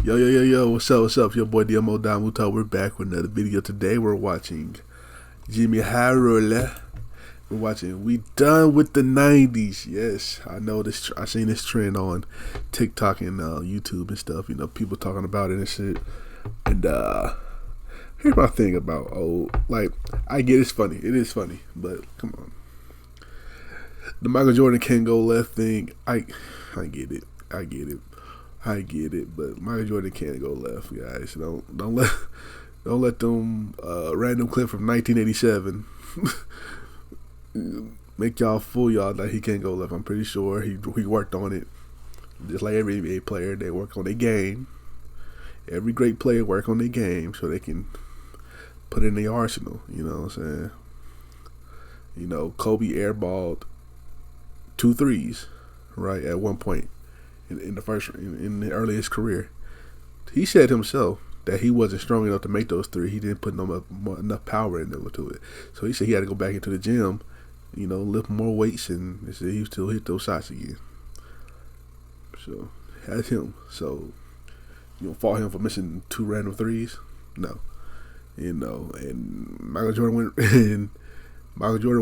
Yo, what's up, Your boy Domuto. We're back with another video. Today we're watching JxmyHighroller. We're watching We Done with the 90s. Yes, I know this. I seen this trend on TikTok and YouTube and stuff. You know, people talking about it and shit. And here's my thing about like, I get it's funny. It is funny, but come on. The Michael Jordan can't go left thing. I get it. I get it, but Michael Jordan can't go left, guys. Don't let them random clip from 1987 make y'all fool y'all that he can't go left. I'm pretty sure he worked on it, just like every NBA player. They work on their game. Every great player work on their game so they can put it in their arsenal. You know what I'm saying? You know, Kobe airballed 2 threes, right, at one point. In the earliest career, he said himself that he wasn't strong enough to make those 3. He didn't put enough power in them to it. So he said he had to go back into the gym, you know, lift more weights, and he said he still hit those shots again. So that's him. So you don't fault him for missing 2 random threes? No, you know. And Michael Jordan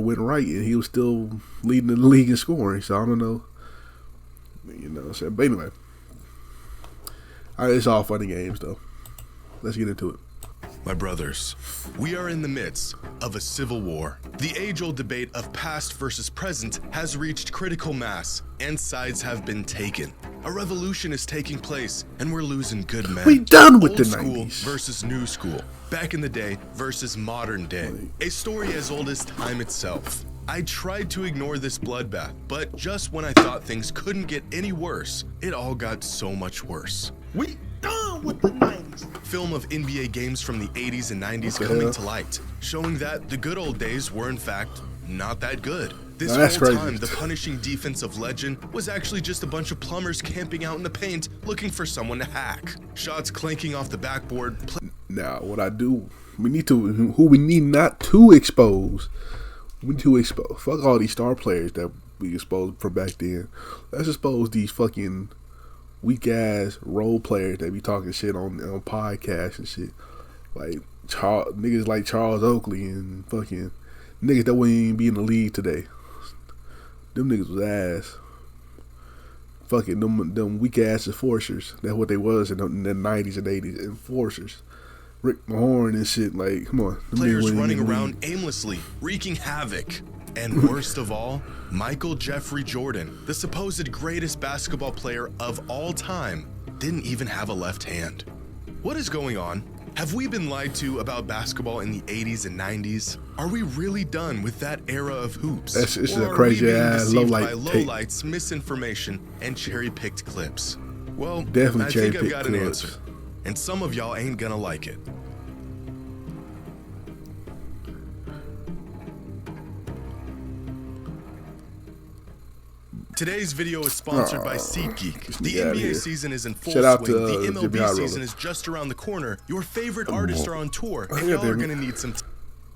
went right, and he was still leading the league in scoring. So I don't know. You know what I'm saying? But anyway, it's all funny games, though. Let's get into it. My brothers, we are in the midst of a civil war. The age-old debate of past versus present has reached critical mass, and sides have been taken. A revolution is taking place, and we're losing good men. We done with Old the school 90s versus new school. Back in the day versus modern day. A story as old as time itself. I tried to ignore this bloodbath, but just when I thought things couldn't get any worse, it all got so much worse. We done with the 90s. Film of NBA games from the 80s and 90s coming to light, showing that the good old days were in fact not that good. This whole time, the punishing defense of legend was actually just a bunch of plumbers camping out in the paint looking for someone to hack. Shots clanking off the backboard. Now, what I do, we need not to expose. We need to expose. Fuck all these star players that we exposed from back then. Let's expose these fucking weak ass role players that be talking shit on podcasts and shit. Like niggas like Charles Oakley and fucking niggas that wouldn't even be in the league today. Them niggas was ass. Fucking them weak ass enforcers. That's what they was in the 90s and 80s. Enforcers. Rick Mahorn and shit, like, come on. Players running around aimlessly, wreaking havoc. And worst of all, Michael Jeffrey Jordan, the supposed greatest basketball player of all time, didn't even have a left hand. What is going on? Have we been lied to about basketball in the 80s and 90s? Are we really done with that era of hoops? This is a crazy ass lowlights, misinformation, and cherry-picked clips? Well, definitely I think I've got an answer. And some of y'all ain't gonna like it. Today's video is sponsored by SeatGeek. The NBA season is in full swing. The MLB season is just around the corner. Your favorite artists are on tour, and y'all are gonna need some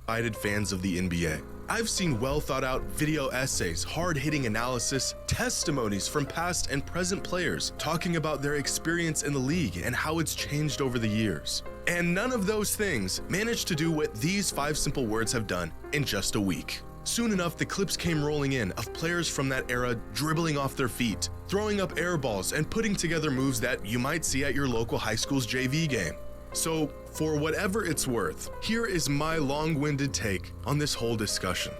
excited fans of the NBA. I've seen well-thought-out video essays, hard-hitting analysis, testimonies from past and present players talking about their experience in the league and how it's changed over the years. And none of those things managed to do what these 5 simple words have done in just a week. Soon enough, the clips came rolling in of players from that era dribbling off their feet, throwing up air balls, and putting together moves that you might see at your local high school's JV game. So, for whatever it's worth, here is my long-winded take on this whole discussion.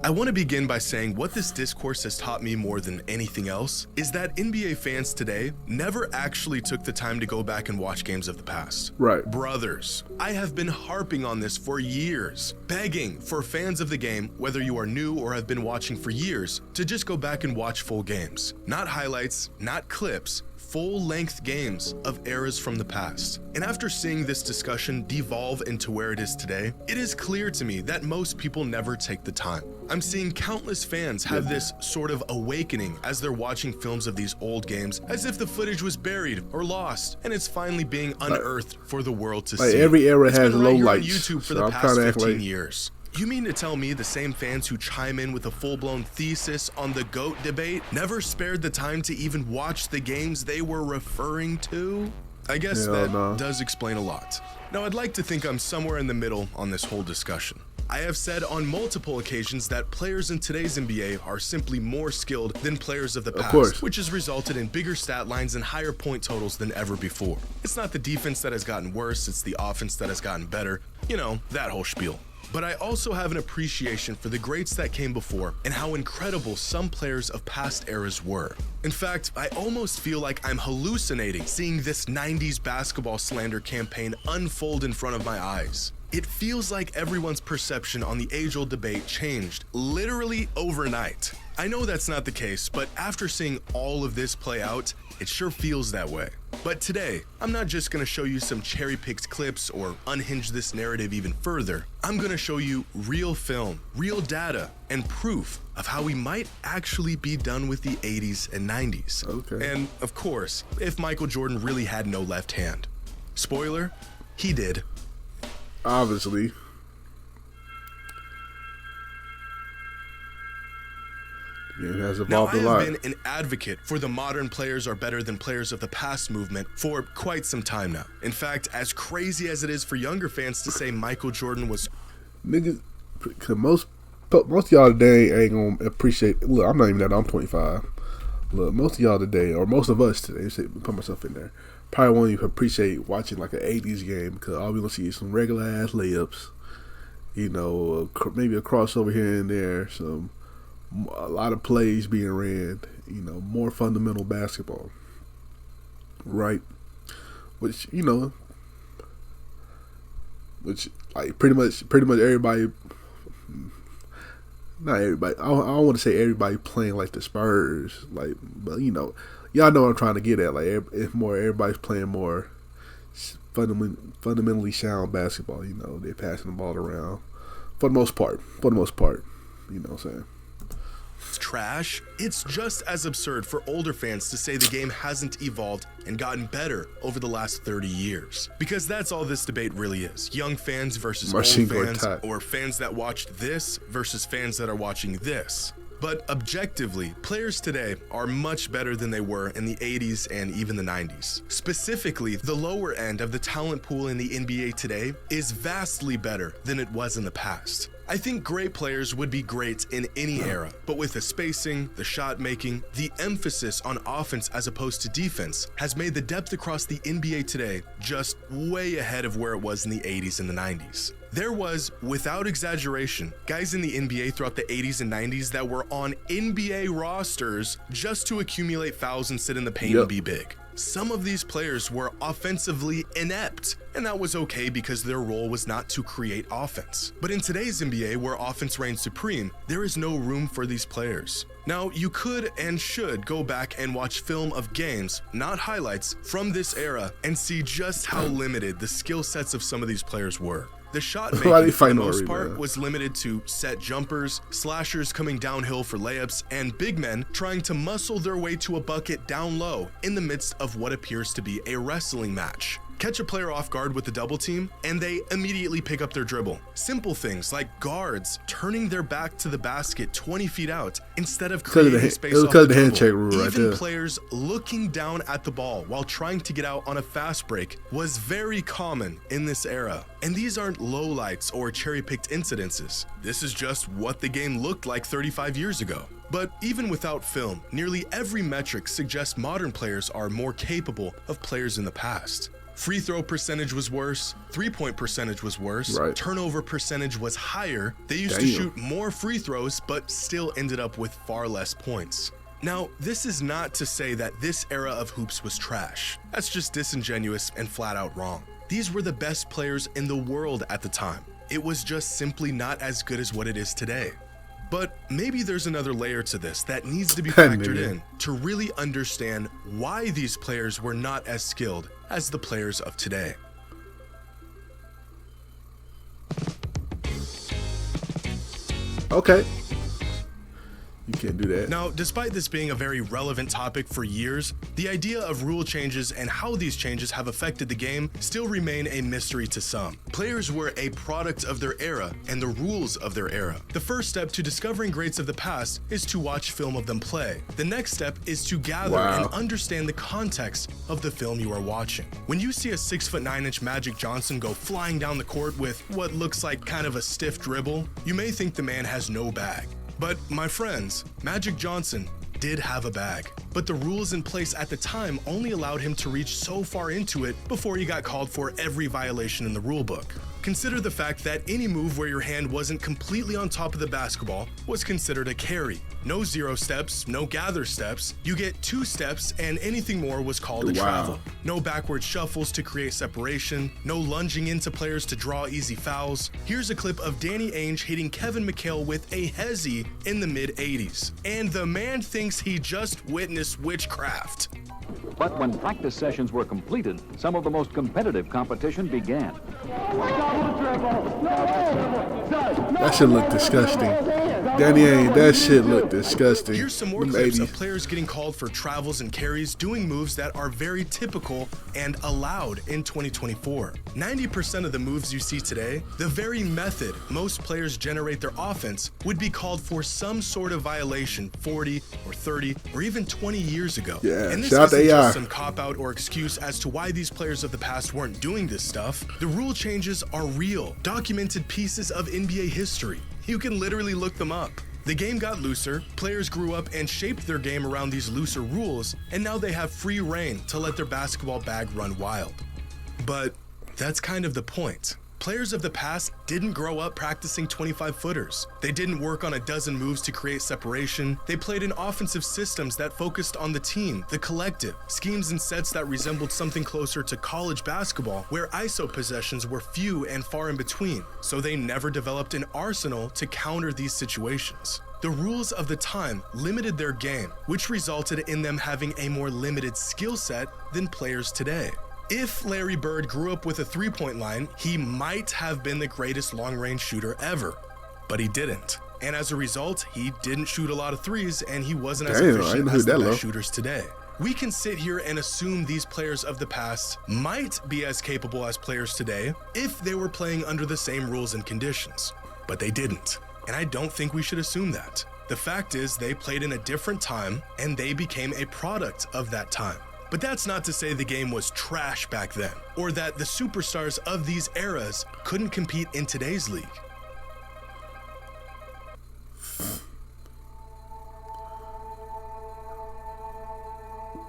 I want to begin by saying what this discourse has taught me more than anything else is that NBA fans today never actually took the time to go back and watch games of the past. Right. Brothers, I have been harping on this for years, begging for fans of the game, whether you are new or have been watching for years, to just go back and watch full games. Not highlights, not clips, full-length games of eras from the past. And after seeing this discussion devolve into where it is today, it is clear to me that most people never take the time. I'm seeing countless fans have this sort of awakening as they're watching films of these old games as if the footage was buried or lost and it's finally being unearthed for the world to see. Every era it's has been low right lights. Here on YouTube for the past 15 years. You mean to tell me the same fans who chime in with a full-blown thesis on the GOAT debate never spared the time to even watch the games they were referring to? I guess that does explain a lot. Now, I'd like to think I'm somewhere in the middle on this whole discussion. I have said on multiple occasions that players in today's NBA are simply more skilled than players of the past, which has resulted in bigger stat lines and higher point totals than ever before. It's not the defense that has gotten worse, it's the offense that has gotten better. You know, that whole spiel. But I also have an appreciation for the greats that came before and how incredible some players of past eras were. In fact, I almost feel like I'm hallucinating seeing this 90s basketball slander campaign unfold in front of my eyes. It feels like everyone's perception on the age-old debate changed literally overnight. I know that's not the case, but after seeing all of this play out, it sure feels that way. But today, I'm not just gonna show you some cherry-picked clips or unhinge this narrative even further. I'm gonna show you real film, real data, and proof of how we might actually be done with the 80s and 90s. Okay. And of course, if Michael Jordan really had no left hand. Spoiler, he did. Obviously. It has evolved a lot. Now, I have been an advocate for the modern players are better than players of the past movement for quite some time now. In fact, as crazy as it is for younger fans to say Michael Jordan was... Niggas, cause most of y'all today ain't gonna appreciate... Look, I'm not even that, I'm 25. Look, most of y'all today, or most of us today, put myself in there, probably won't even appreciate watching like an 80s game because all we gonna see is some regular ass layups, you know, maybe a crossover here and there, a lot of plays being ran, you know, more fundamental basketball, right? Which, you know, like pretty much everybody, not everybody, I don't want to say everybody playing like the Spurs, like, but you know, y'all know what I'm trying to get at. Like, everybody's playing more fundamentally sound basketball. You know, they're passing the ball around for the most part. You know what I'm saying? Trash. It's just as absurd for older fans to say the game hasn't evolved and gotten better over the last 30 years. Because that's all this debate really is. Young fans versus old fans, or fans that watched this versus fans that are watching this. But objectively, players today are much better than they were in the 80s and even the 90s. Specifically, the lower end of the talent pool in the NBA today is vastly better than it was in the past. I think great players would be great in any era, but with the spacing, the shot making, the emphasis on offense as opposed to defense has made the depth across the NBA today just way ahead of where it was in the 80s and the 90s. There was, without exaggeration, guys in the NBA throughout the 80s and 90s that were on NBA rosters just to accumulate fouls and sit in the paint and be big. Some of these players were offensively inept, and that was okay because their role was not to create offense. But in today's NBA, where offense reigns supreme, there is no room for these players. Now, you could and should go back and watch film of games, not highlights, from this era and see just how limited the skill sets of some of these players were. The shot making, for the most part, was limited to set jumpers, slashers coming downhill for layups, and big men trying to muscle their way to a bucket down low in the midst of what appears to be a wrestling match. Catch a player off guard with the double team, and they immediately pick up their dribble. Simple things like guards turning their back to the basket 20 feet out instead of creating space off the dribble. Even players looking down at the ball while trying to get out on a fast break was very common in this era. And these aren't lowlights or cherry-picked incidences. This is just what the game looked like 35 years ago. But even without film, nearly every metric suggests modern players are more capable of players in the past. Free throw percentage was worse, three-point percentage was worse, turnover percentage was higher. They used to shoot more free throws, but still ended up with far less points. Now, this is not to say that this era of hoops was trash. That's just disingenuous and flat out wrong. These were the best players in the world at the time. It was just simply not as good as what it is today. But maybe there's another layer to this that needs to be factored in to really understand why these players were not as skilled as the players of today. Okay. You can't do that. Now, despite this being a very relevant topic for years, the idea of rule changes and how these changes have affected the game still remain a mystery to some. Players were a product of their era and the rules of their era. The first step to discovering greats of the past is to watch film of them play. The next step is to gather and understand the context of the film you are watching. When you see a 6'9" Magic Johnson go flying down the court with what looks like kind of a stiff dribble, you may think the man has no bag. But my friends, Magic Johnson did have a bag, but the rules in place at the time only allowed him to reach so far into it before he got called for every violation in the rulebook. Consider the fact that any move where your hand wasn't completely on top of the basketball was considered a carry. No 0 steps, no gather steps. You get 2 steps, and anything more was called a travel. No backward shuffles to create separation. No lunging into players to draw easy fouls. Here's a clip of Danny Ainge hitting Kevin McHale with a hezzy in the mid-80s. And the man thinks he just witnessed witchcraft. But when practice sessions were completed, some of the most competitive competition began. That shit looked disgusting. Danny Ainge, that shit looked disgusting. Here's some more clips of players getting called for travels and carries, doing moves that are very typical and allowed in 2024. 90% of the moves you see today, the very method most players generate their offense, would be called for some sort of violation 40 or 30 or even 20 years ago. Yeah, and this isn't just some cop-out or excuse as to why these players of the past weren't doing this stuff. The rule changes are real, documented pieces of NBA history. You can literally look them up. The game got looser, players grew up and shaped their game around these looser rules, and now they have free reign to let their basketball bag run wild. But that's kind of the point. Players of the past didn't grow up practicing 25-footers. They didn't work on a dozen moves to create separation. They played in offensive systems that focused on the team, the collective, schemes and sets that resembled something closer to college basketball, where ISO possessions were few and far in between, so they never developed an arsenal to counter these situations. The rules of the time limited their game, which resulted in them having a more limited skill set than players today. If Larry Bird grew up with a three-point line, he might have been the greatest long-range shooter ever, but he didn't. And as a result, he didn't shoot a lot of threes, and he wasn't as efficient as the best shooters today. We can sit here and assume these players of the past might be as capable as players today if they were playing under the same rules and conditions, but they didn't. And I don't think we should assume that. The fact is, they played in a different time, and they became a product of that time. But that's not to say the game was trash back then, or that the superstars of these eras couldn't compete in today's league.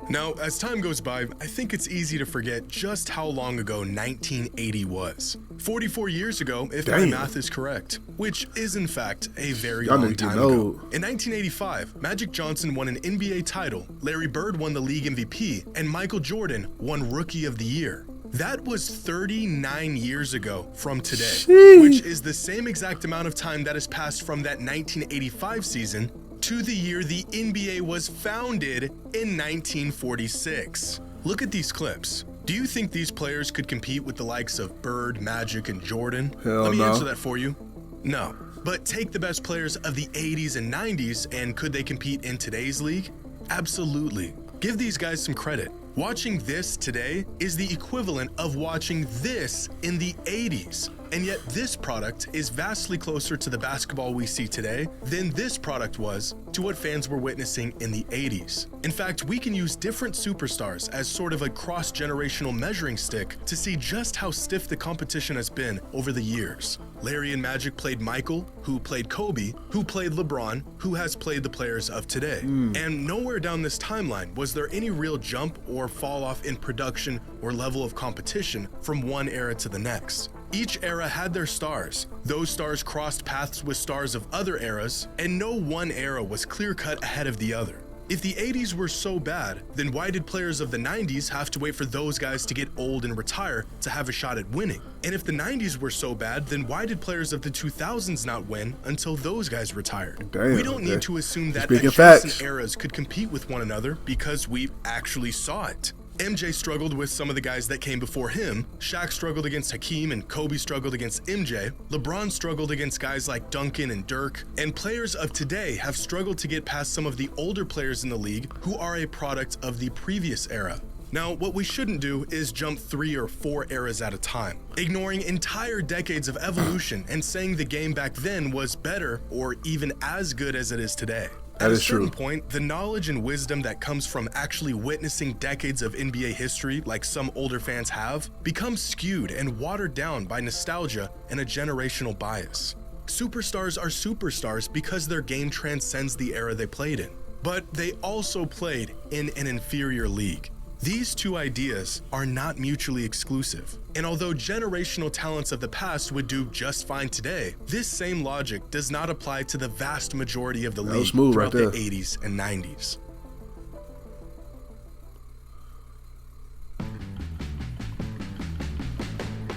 Now, as time goes by, I think it's easy to forget just how long ago 1980 was. 44 years ago, if my math is correct, which is in fact a very long time ago. In 1985, Magic Johnson won an NBA title, Larry Bird won the league MVP, and Michael Jordan won Rookie of the Year. That was 39 years ago from today, which is the same exact amount of time that has passed from that 1985 season to the year the NBA was founded in 1946. Look at these clips. Do you think these players could compete with the likes of Bird, Magic, and Jordan? Let me answer that for you. No. But take the best players of the 80s and 90s, and could they compete in today's league? Absolutely. Give these guys some credit. Watching this today is the equivalent of watching this in the 80s. And yet this product is vastly closer to the basketball we see today than this product was to what fans were witnessing in the 80s. In fact, we can use different superstars as sort of a cross-generational measuring stick to see just how stiff the competition has been over the years. Larry and Magic played Michael, who played Kobe, who played LeBron, who has played the players of today. And nowhere down this timeline was there any real jump or fall off in production or level of competition from one era to the next. Each era had their stars. Those stars crossed paths with stars of other eras, and no one era was clear-cut ahead of the other. If the 80s were so bad, then why did players of the 90s have to wait for those guys to get old and retire to have a shot at winning? And if the 90s were so bad, then why did players of the 2000s not win until those guys retired? Damn, we don't need to assume that speaking adjacent facts. eras could compete with one another because we actually saw it. MJ struggled with some of the guys that came before him. Shaq struggled against Hakeem and Kobe struggled against MJ. LeBron struggled against guys like Duncan and Dirk. And players of today have struggled to get past some of the older players in the league who are a product of the previous era. Now, what we shouldn't do is jump 3 or 4 eras at a time, ignoring entire decades of evolution and saying the game back then was better or even as good as it is today. At a certain point, the knowledge and wisdom that comes from actually witnessing decades of NBA history, like some older fans have, becomes skewed and watered down by nostalgia and a generational bias. Superstars are superstars because their game transcends the era they played in, but they also played in an inferior league. These two ideas are not mutually exclusive, and although generational talents of the past would do just fine today, this same logic does not apply to the vast majority of the league throughout the 80s and 90s.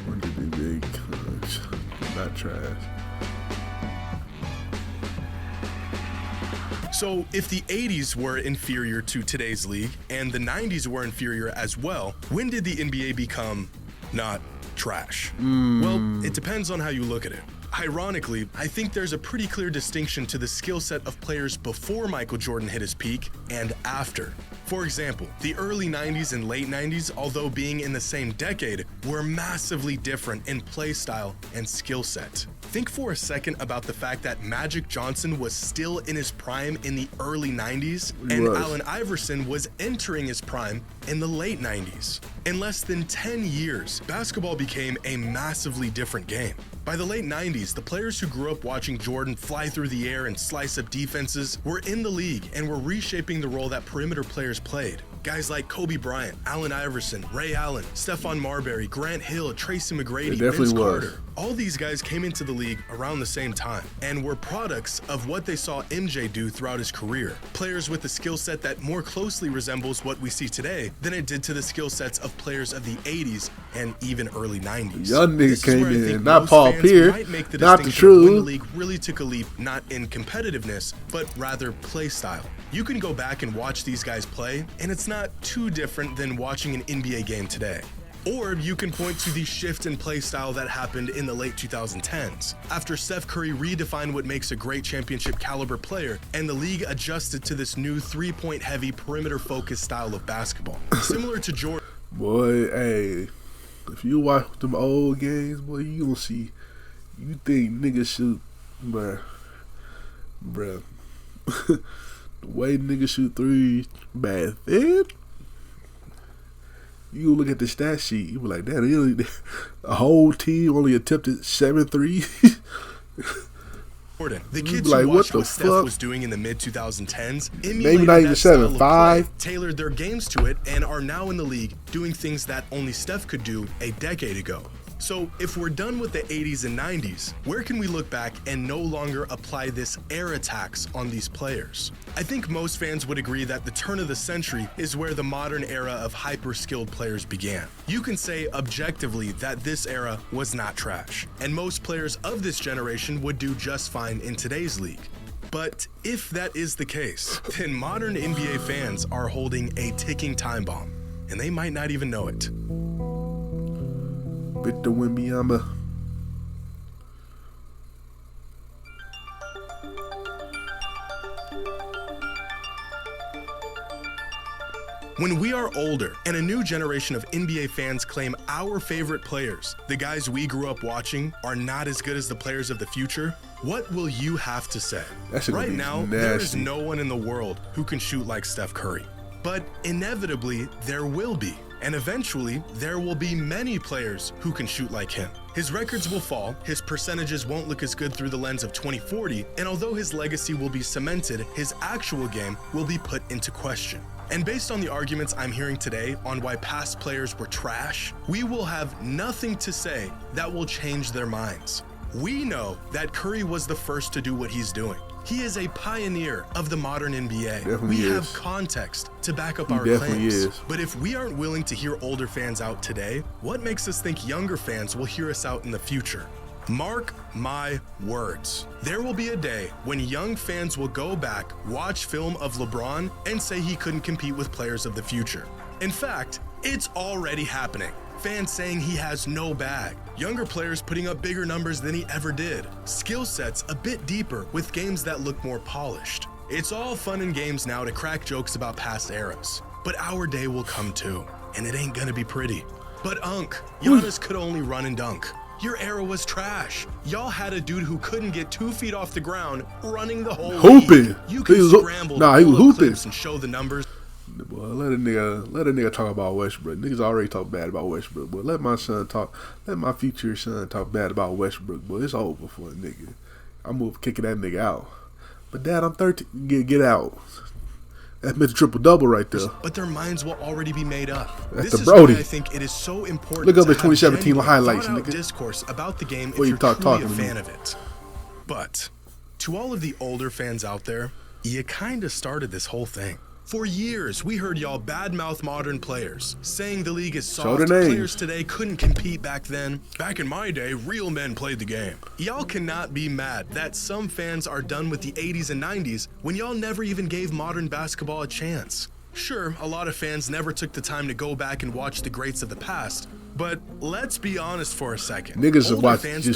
One to be big, not trash. So if the 80s were inferior to today's league and the 90s were inferior as well, when did the NBA become not trash? Well, it depends on how you look at it. Ironically, I think there's a pretty clear distinction to the skill set of players before Michael Jordan hit his peak and after. For example, the early 90s and late 90s, although being in the same decade, were massively different in play style and skill set. Think for a second about the fact that Magic Johnson was still in his prime in the early 90s, and Allen Iverson was entering his prime in the late 90s. In less than 10 years, basketball became a massively different game. By the late 90s, the players who grew up watching Jordan fly through the air and slice up defenses were in the league and were reshaping the role that perimeter players played. Guys like Kobe Bryant, Allen Iverson, Ray Allen, Stephon Marbury, Grant Hill, Tracy McGrady, Vince Carter. All these guys came into the league around the same time and were products of what they saw MJ do throughout his career. Players with a skill set that more closely resembles what we see today than it did to the skill sets of players of the 80s and even early 90s. Young niggas came in, not Paul Pierce, not the truth. When the league really took a leap, not in competitiveness, but rather play style. You can go back and watch these guys play, and it's not too different than watching an NBA game today. Or you can point to the shift in play style that happened in the late 2010s, after Steph Curry redefined what makes a great championship caliber player, and the league adjusted to this new three-point heavy, perimeter-focused style of basketball. Similar to Jordan. Boy, hey, if you watch them old games, boy, you gonna see, you think niggas shoot, bruh. The way niggas shoot threes back then, you look at the stat sheet, you be like, damn, a whole team only attempted 7 threes. The kids who watched what Steph was doing in the mid-2010s maybe not even 7, 5, tailored their games to it, and are now in the league doing things that only Steph could do a decade ago. So if we're done with the 80s and 90s, where can we look back and no longer apply this era tax on these players? I think most fans would agree that the turn of the century is where the modern era of hyper-skilled players began. You can say objectively that this era was not trash, and most players of this generation would do just fine in today's league. But if that is the case, then modern NBA fans are holding a ticking time bomb, and they might not even know it. Victor Wembanyama. When we are older and a new generation of NBA fans claim our favorite players, the guys we grew up watching, are not as good as the players of the future, what will you have to say? Right now, there is no one in the world who can shoot like Steph Curry. But inevitably, there will be. And eventually, there will be many players who can shoot like him. His records will fall, his percentages won't look as good through the lens of 2040, and although his legacy will be cemented, his actual game will be put into question. And based on the arguments I'm hearing today on why past players were trash, we will have nothing to say that will change their minds. We know that Curry was the first to do what he's doing. He is a pioneer of the modern NBA. Definitely we is. have context to back up our definitely claims. is. But if we aren't willing to hear older fans out today, what makes us think younger fans will hear us out in the future? Mark my words. There will be a day when young fans will go back, watch film of LeBron, and say he couldn't compete with players of the future. In fact, it's already happening. Fans saying he has no bag. Younger players putting up bigger numbers than he ever did. Skill sets a bit deeper with games that look more polished. It's all fun and games now to crack jokes about past eras. But our day will come too, and it ain't gonna be pretty. But Giannis could only run and dunk. Your era was trash. Y'all had a dude who couldn't get 2 feet off the ground running the whole hooping. league. You could scramble he was hooping and show the numbers. Boy, let a nigga talk about Westbrook. Niggas already talk bad about Westbrook, but let my future son talk bad about Westbrook. Boy, it's over for a nigga. I'm kicking that nigga out. But Dad, I'm 13. Get out. That's Mr. Triple Double right there. But their minds will already be made up. That's this the Brody. Is why I think it is so important. Look up to the 2017 have highlights, thought-out nigga. Discourse about the game Before if you you're truly a talking fan of it. But to all of the older fans out there, you kind of started this whole thing. For years, we heard y'all badmouth modern players, saying the league is soft, players today couldn't compete back then. Back in my day, real men played the game. Y'all cannot be mad that some fans are done with the 80s and 90s when y'all never even gave modern basketball a chance. Sure, a lot of fans never took the time to go back and watch the greats of the past, but let's be honest for a second. Niggas Older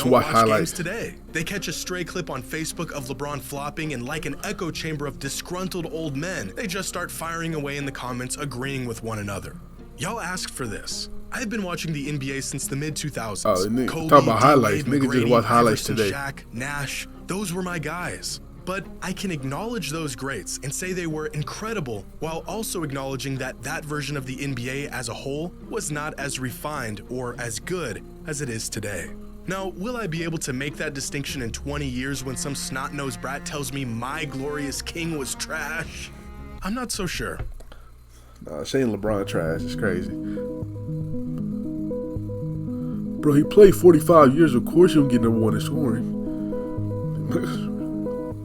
watch highlights games today. They catch a stray clip on Facebook of LeBron flopping, and like an echo chamber of disgruntled old men, they just start firing away in the comments, agreeing with one another. Y'all asked for this. I've been watching the NBA since the mid-2000s. Oh, Kobe, talk about highlights. D-Wade, Niggas just watch highlights Iverson, today. Shaq, Nash, those were my guys. But I can acknowledge those greats and say they were incredible, while also acknowledging that that version of the NBA as a whole was not as refined or as good as it is today. Now, will I be able to make that distinction in 20 years when some snot-nosed brat tells me my glorious king was trash? I'm not so sure. Nah, saying LeBron trash is crazy. Bro, he played 45 years. Of course, he'll get number one in scoring.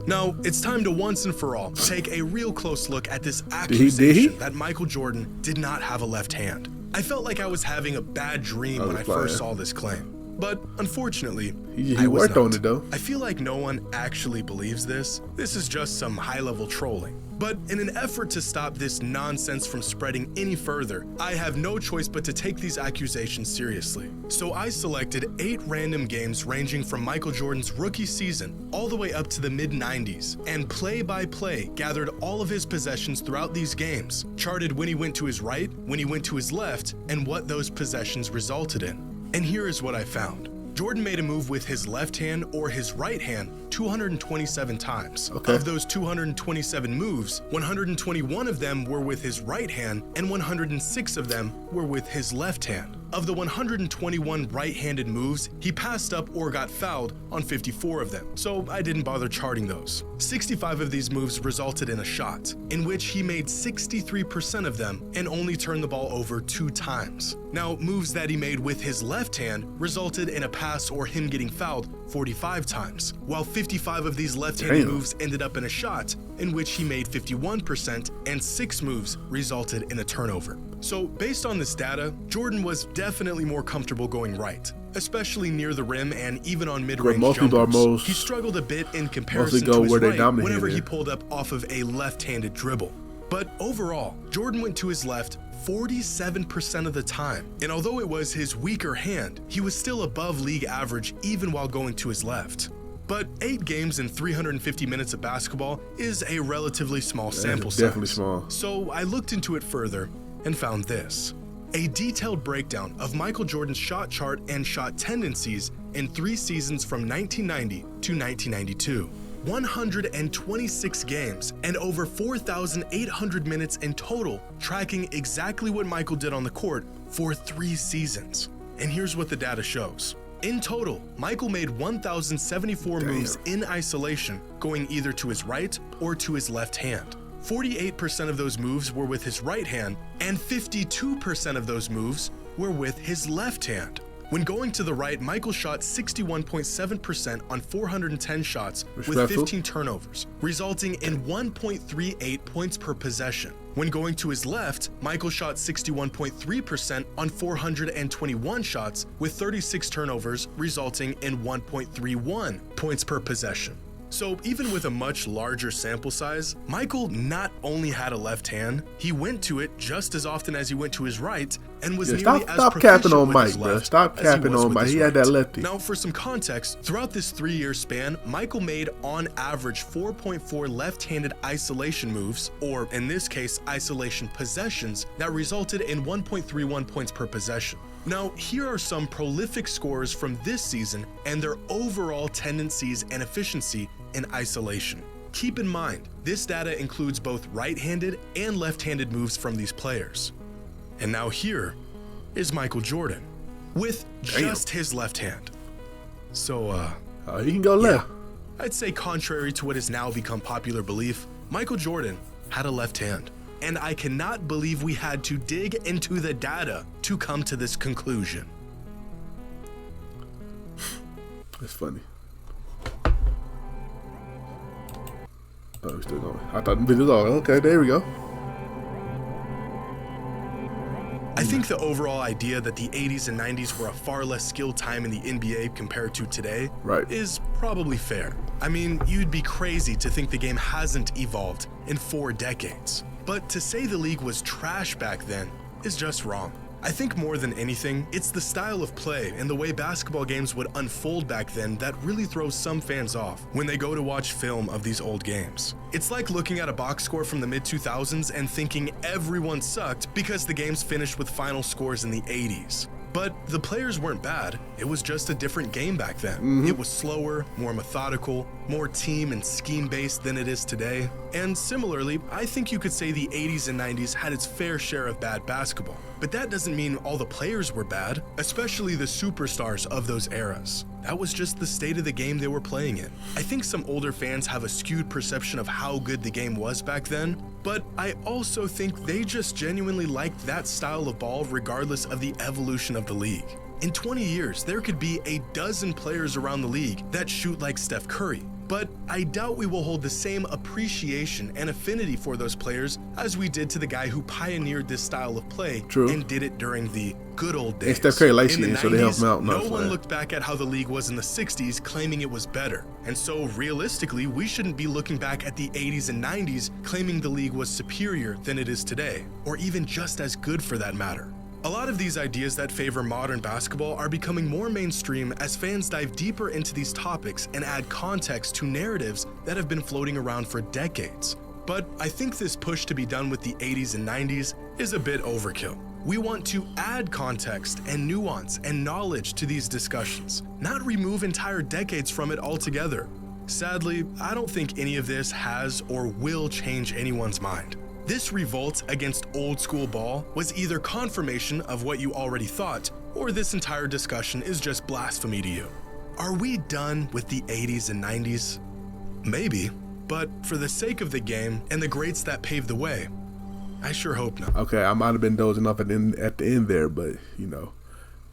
Now, it's time to once and for all take a real close look at this accusation that Michael Jordan did not have a left hand. I felt like I was having a bad dream when I first saw this claim. But unfortunately, he worked on it though. I feel like no one actually believes this. This is just some high-level trolling. But in an effort to stop this nonsense from spreading any further, I have no choice but to take these accusations seriously. So I selected 8 random games ranging from Michael Jordan's rookie season all the way up to the mid-90s, and play by play gathered all of his possessions throughout these games, charted when he went to his right, when he went to his left, and what those possessions resulted in. And here is what I found. Jordan made a move with his left hand or his right hand 227 times. Okay. Of those 227 moves, 121 of them were with his right hand and 106 of them were with his left hand. Of the 121 right-handed moves, he passed up or got fouled on 54 of them, so I didn't bother charting those. 65 of these moves resulted in a shot, in which he made 63% of them and only turned the ball over 2 times. Now, moves that he made with his left hand resulted in a pass or him getting fouled 45 times, while 55 of these left-handed moves ended up in a shot, in which he made 51%, and 6 moves resulted in a turnover. So based on this data, Jordan was definitely more comfortable going right, especially near the rim and even on mid-range jumpers. He struggled a bit in comparison to his right whenever he pulled up off of a left-handed dribble. But overall, Jordan went to his left 47% of the time, and although it was his weaker hand, he was still above league average even while going to his left. But 8 games and 350 minutes of basketball is a relatively small sample size. Definitely small. So I looked into it further and found this. A detailed breakdown of Michael Jordan's shot chart and shot tendencies in 3 seasons from 1990 to 1992. 126 games and over 4,800 minutes in total, tracking exactly what Michael did on the court for 3 seasons. And here's what the data shows. In total, Michael made 1,074 moves in isolation, going either to his right or to his left hand. 48% of those moves were with his right hand, and 52% of those moves were with his left hand. When going to the right, Michael shot 61.7% on 410 shots with Respectful. 15 turnovers, resulting in 1.38 points per possession. When going to his left, Michael shot 61.3% on 421 shots with 36 turnovers, resulting in 1.31 points per possession. So even with a much larger sample size, Michael not only had a left hand, he went to it just as often as he went to his right and was nearly as stop proficient capping on with Mike, his bro. left Stop as he capping was on with Mike. his He had that right. lefty. Now, for some context, throughout this 3-year span, Michael made on average 4.4 left-handed isolation moves, or in this case, isolation possessions, that resulted in 1.31 points per possession. Now, here are some prolific scorers from this season and their overall tendencies and efficiency in isolation. Keep in mind, this data includes both right-handed and left-handed moves from these players. And now here is Michael Jordan with just his left hand. So, he can go left. I'd say contrary to what has now become popular belief, Michael Jordan had a left hand. And I cannot believe we had to dig into the data to come to this conclusion. It's funny. Oh, he's still going. I thought the video was all okay. There we go. I think the overall idea that the 80s and 90s were a far less skilled time in the NBA compared to today is probably fair. I mean, you'd be crazy to think the game hasn't evolved in 4 decades. But to say the league was trash back then is just wrong. I think more than anything, it's the style of play and the way basketball games would unfold back then that really throws some fans off when they go to watch film of these old games. It's like looking at a box score from the mid-2000s and thinking everyone sucked because the games finished with final scores in the 80s. But the players weren't bad, it was just a different game back then. It was slower, more methodical, more team and scheme-based than it is today. And similarly, I think you could say the 80s and 90s had its fair share of bad basketball. But that doesn't mean all the players were bad, especially the superstars of those eras. That was just the state of the game they were playing in. I think some older fans have a skewed perception of how good the game was back then, but I also think they just genuinely liked that style of ball regardless of the evolution of the league. In 20 years, there could be a dozen players around the league that shoot like Steph Curry, but I doubt we will hold the same appreciation and affinity for those players as we did to the guy who pioneered this style of play and did it during the good old days. And Steph Curry likes in the 90s, so they help him out. no one looked back at how the league was in the 60s claiming it was better. And so realistically, we shouldn't be looking back at the 80s and 90s claiming the league was superior than it is today, or even just as good for that matter. A lot of these ideas that favor modern basketball are becoming more mainstream as fans dive deeper into these topics and add context to narratives that have been floating around for decades. But I think this push to be done with the 80s and 90s is a bit overkill. We want to add context and nuance and knowledge to these discussions, not remove entire decades from it altogether. Sadly, I don't think any of this has or will change anyone's mind. This revolt against old school ball was either confirmation of what you already thought, or this entire discussion is just blasphemy to you. Are we done with the 80s and 90s? Maybe, but for the sake of the game and the greats that paved the way, I sure hope not. Okay, I might have been dozing off at the end there, but you know.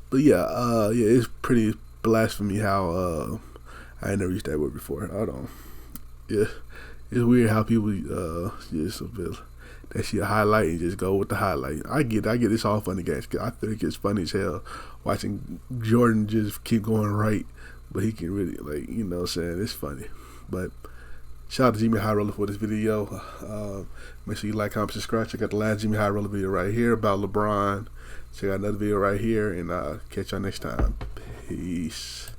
But yeah, it's pretty blasphemy how I ain't never used that word before. Hold on. Yeah, it's weird how people just that shit highlight and just go with the highlight. I get it's all funny guys. I think it's funny as hell watching Jordan just keep going right, but he can really, like, you know what I'm saying, it's funny. But shout out to JxmyHighroller for this video. Make sure you like, comment, subscribe. Check out the last JxmyHighroller video right here about LeBron. Check out another video right here, and catch y'all next time. Peace.